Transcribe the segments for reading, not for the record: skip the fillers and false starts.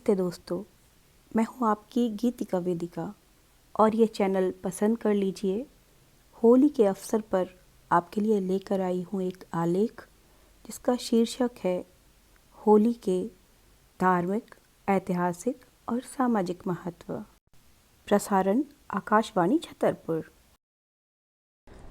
नमस्ते दोस्तों, मैं हूं आपकी गीतिका वेदिका और ये चैनल पसंद कर लीजिए। होली के अवसर पर आपके लिए लेकर आई हूं एक आलेख जिसका शीर्षक है होली के धार्मिक, ऐतिहासिक और सामाजिक महत्व। प्रसारण आकाशवाणी छतरपुर।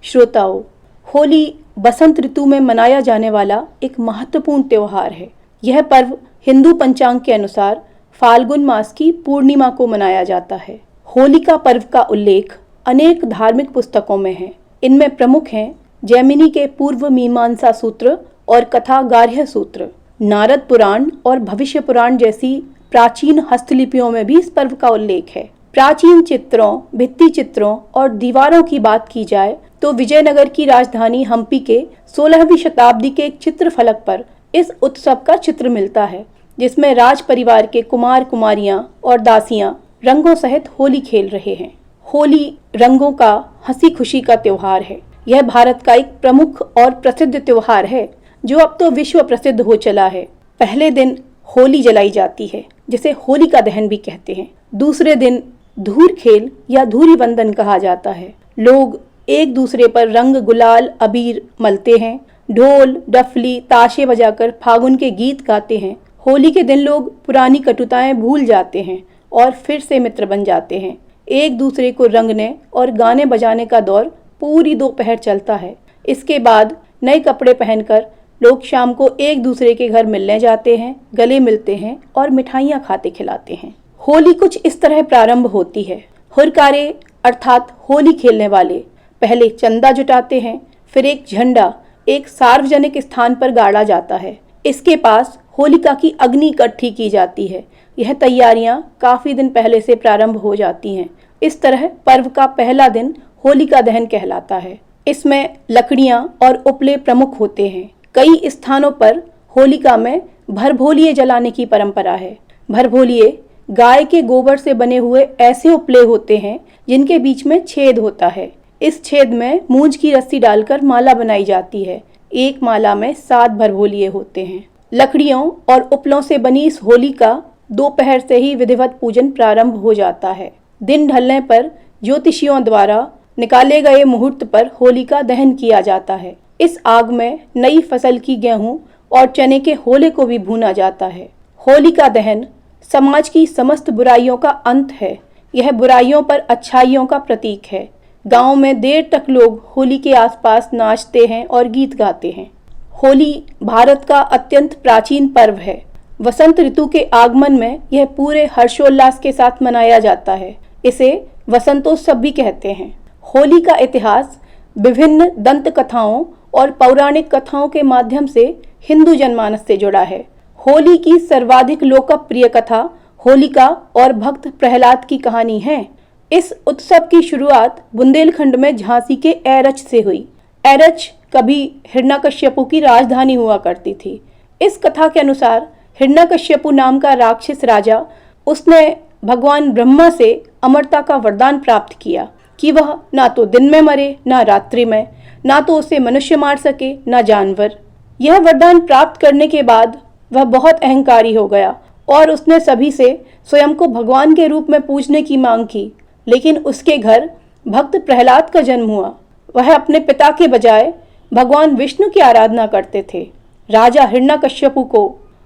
श्रोताओं, होली बसंत ऋतु में मनाया जाने वाला एक महत्वपूर्ण त्योहार है। यह पर्व हिंदू पंचांग के अनुसार फाल्गुन मास की पूर्णिमा को मनाया जाता है। होलिका पर्व का उल्लेख अनेक धार्मिक पुस्तकों में है। इनमें प्रमुख हैं जैमिनी के पूर्व मीमांसा सूत्र और कथा गार्ह्य सूत्र। नारद पुराण और भविष्य पुराण जैसी प्राचीन हस्तलिपियों में भी इस पर्व का उल्लेख है। प्राचीन चित्रों, भित्ति चित्रों और दीवारों की बात की जाए तो विजयनगर की राजधानी हम्पी के 16वीं शताब्दी के एक चित्रफलक पर इस उत्सव का चित्र मिलता है, जिसमें राज परिवार के कुमार कुमारियां और दासियां रंगों सहित होली खेल रहे हैं। होली रंगों का हंसी खुशी का त्योहार है। यह भारत का एक प्रमुख और प्रसिद्ध त्योहार है जो अब तो विश्व प्रसिद्ध हो चला है। पहले दिन होली जलाई जाती है, जिसे होलिका दहन भी कहते हैं। दूसरे दिन धूर खेल या धूरी बंधन कहा जाता है। लोग एक दूसरे पर रंग, गुलाल, अबीर मलते हैं। ढोल, डफली, ताशे बजाकर फागुन के गीत गाते हैं। होली के दिन लोग पुरानी कटुताएं भूल जाते हैं और फिर से मित्र बन जाते हैं। एक दूसरे को रंगने और गाने बजाने का दौर पूरी दोपहर चलता है। इसके बाद नए कपड़े पहनकर लोग शाम को एक दूसरे के घर मिलने जाते हैं, गले मिलते हैं और मिठाइयाँ खाते खिलाते हैं। होली कुछ इस तरह प्रारंभ होती है। हुरकारे अर्थात होली खेलने वाले पहले चंदा जुटाते हैं, फिर एक झंडा एक सार्वजनिक स्थान पर गाड़ा जाता है। इसके पास होलिका की अग्नि इकट्ठी की जाती है। यह तैयारियां काफी दिन पहले से प्रारंभ हो जाती हैं। इस तरह पर्व का पहला दिन होलिका दहन कहलाता है। इसमें लकड़ियां और उपले प्रमुख होते हैं। कई स्थानों पर होलिका में भरभोलिये जलाने की परंपरा है। भरभोलिये गाय के गोबर से बने हुए ऐसे उपले होते हैं जिनके बीच में छेद होता है। इस छेद में मूंज की रस्सी डालकर माला बनाई जाती है। एक माला में 7 भरभोलिये होते हैं। लकड़ियों और उपलों से बनी इस होली का दोपहर से ही विधिवत पूजन प्रारंभ हो जाता है। दिन ढलने पर ज्योतिषियों द्वारा निकाले गए मुहूर्त पर होली का दहन किया जाता है। इस आग में नई फसल की गेहूं और चने के होले को भी भूना जाता है। होली का दहन समाज की समस्त बुराइयों का अंत है। यह बुराइयों पर अच्छाइयों का प्रतीक है। गांव में देर तक लोग होली के आसपास नाचते हैं और गीत गाते हैं। होली भारत का अत्यंत प्राचीन पर्व है। वसंत ऋतु के आगमन में यह पूरे हर्षोल्लास के साथ मनाया जाता है। इसे वसंतोत्सव भी कहते हैं। होली का इतिहास विभिन्न दंत कथाओं और पौराणिक कथाओं के माध्यम से हिंदू जनमानस से जुड़ा है। होली की सर्वाधिक लोकप्रिय कथा होलिका और भक्त प्रहलाद की कहानी है। इस उत्सव की शुरुआत बुंदेलखंड में झांसी के एरच से हुई। एरच कभी हिरण्यकश्यपु की राजधानी हुआ करती थी। इस कथा के अनुसार हिरण्यकश्यपु नाम का राक्षस राजा, उसने भगवान ब्रह्मा से अमरता का वरदान प्राप्त किया कि वह ना तो दिन में मरे ना रात्रि में, ना तो उसे मनुष्य मार सके ना जानवर। यह वरदान प्राप्त करने के बाद वह बहुत अहंकारी हो गया और उसने सभी से स्वयं को भगवान के रूप में पूजने की मांग की। लेकिन उसके घर भक्त प्रहलाद का जन्म हुआ। वह अपने पिता के बजाय भगवान विष्णु की आराधना करते थे। राजा हिरण्यकश्यपु को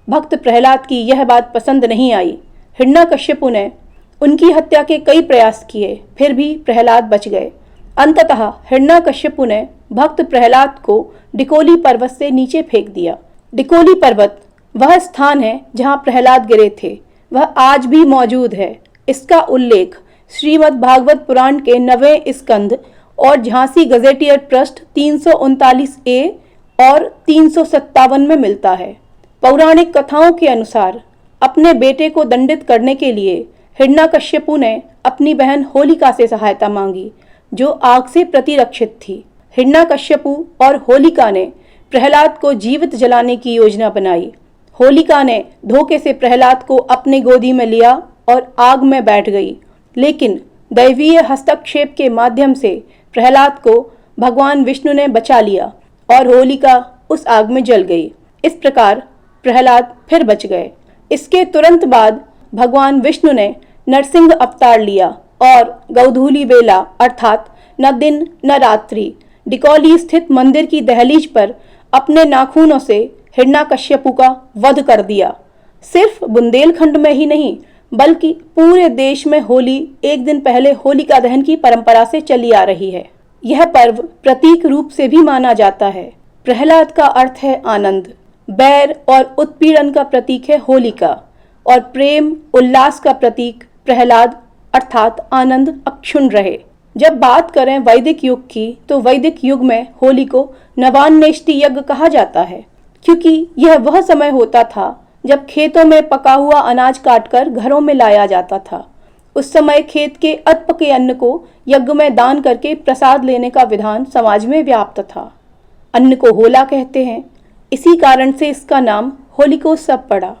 भक्त प्रहलाद की यह बात पसंद नहीं आई। हिरण्यकश्यपु ने उनकी हत्या के कई प्रयास किए, फिर भी प्रहलाद बच गए। अंततः हिरण्यकश्यपु ने भक्त प्रहलाद को डिकोली पर्वत से नीचे फेंक दिया। डिकोली पर्वत वह स्थान है जहाँ प्रहलाद गिरे थे। वह आज भी मौजूद है। इसका उल्लेख श्रीमद् भागवत पुराण के 9वें स्कंध और झांसी गजेटियर ट्रस्ट 339 ए और 357 में मिलता है। पौराणिक कथाओं के अनुसार अपने बेटे को दंडित करने के लिए हिरण्यकश्यपु ने अपनी बहन होलिका से सहायता मांगी, जो आग से प्रतिरक्षित थी। हिरण्यकश्यपु और होलिका ने प्रहलाद को जीवित जलाने की योजना बनाई। होलिका ने धोखे से प्रहलाद को अपनी गोदी में लिया और आग में बैठ गई, लेकिन दैवीय हस्तक्षेप के माध्यम से प्रहलाद को भगवान विष्णु ने बचा लिया और होलिका उस आग में जल गई। इस प्रकार प्रहलाद फिर बच गए। इसके तुरंत बाद भगवान विष्णु ने नरसिंह अवतार लिया और गौधूली बेला अर्थात न दिन न रात्रि डिकौली स्थित मंदिर की दहलीज पर अपने नाखूनों से हिरण्याकश्यपु का वध कर दिया। सिर्फ बुंदेलखंड में ही नहीं बल्कि पूरे देश में होली एक दिन पहले होलिका दहन की परंपरा से चली आ रही है। यह पर्व प्रतीक रूप से भी माना जाता है। प्रहलाद का अर्थ है आनंद, बैर और उत्पीड़न का प्रतीक है होलिका और प्रेम उल्लास का प्रतीक प्रहलाद अर्थात आनंद अक्षुण्ण रहे। जब बात करें वैदिक युग की तो वैदिक युग में होली को नवान्नेष्टि यज्ञ कहा जाता है, क्योंकि यह वह समय होता था जब खेतों में पका हुआ अनाज काटकर घरों में लाया जाता था। उस समय खेत के अधपके अन्न को यज्ञ में दान करके प्रसाद लेने का विधान समाज में व्याप्त था। अन्न को होला कहते हैं, इसी कारण से इसका नाम होलिकोत्सव पड़ा।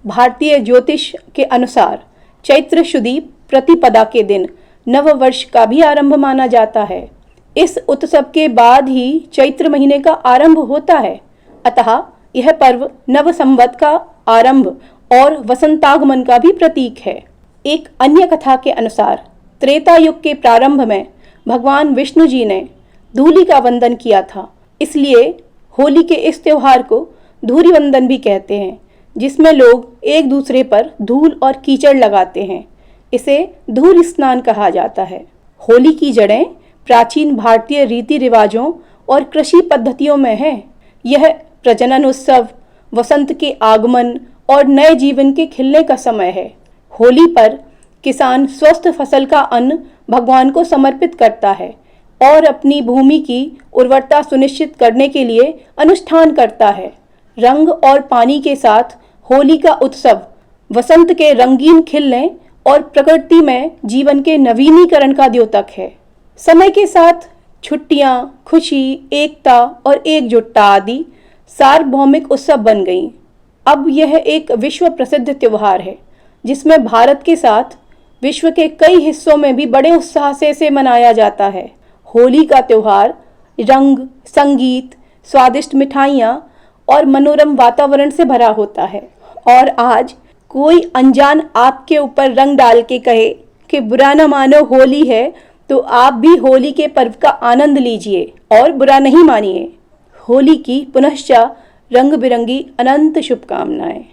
भारतीय ज्योतिष के अनुसार चैत्र शुदी प्रतिपदा के दिन नव वर्ष का भी आरंभ माना जाता है। इस उत्सव के बाद ही चैत्र महीने का आरंभ होता है, अतः यह पर्व नव संवत का आरंभ और वसंतागमन का भी प्रतीक है। एक अन्य कथा के अनुसार त्रेता युग के प्रारंभ में भगवान विष्णु जी ने धूलि का वंदन किया था, इसलिए होली के इस त्योहार को धूरी वंदन भी कहते हैं, जिसमें लोग एक दूसरे पर धूल और कीचड़ लगाते हैं। इसे धूल स्नान कहा जाता है। होली की जड़ें प्राचीन भारतीय रीति रिवाजों और कृषि पद्धतियों में है। यह प्रजनन उत्सव, वसंत के आगमन और नए जीवन के खिलने का समय है। होली पर किसान स्वस्थ फसल का अन्न भगवान को समर्पित करता है और अपनी भूमि की उर्वरता सुनिश्चित करने के लिए अनुष्ठान करता है। रंग और पानी के साथ होली का उत्सव वसंत के रंगीन खिलने और प्रकृति में जीवन के नवीनीकरण का द्योतक है। समय के साथ छुट्टियाँ, खुशी, एकता और एकजुटता आदि सार्वभौमिक उत्सव बन गईं। अब यह एक विश्व प्रसिद्ध त्योहार है, जिसमें भारत के साथ विश्व के कई हिस्सों में भी बड़े उत्साह से इसे मनाया जाता है। होली का त्योहार रंग, संगीत, स्वादिष्ट मिठाइयाँ और मनोरम वातावरण से भरा होता है। और आज कोई अनजान आपके ऊपर रंग डाल के कहे कि बुरा न मानो होली है, तो आप भी होली के पर्व का आनंद लीजिए और बुरा नहीं मानिए। होली की पुनश्च रंग बिरंगी अनंत शुभकामनाएं।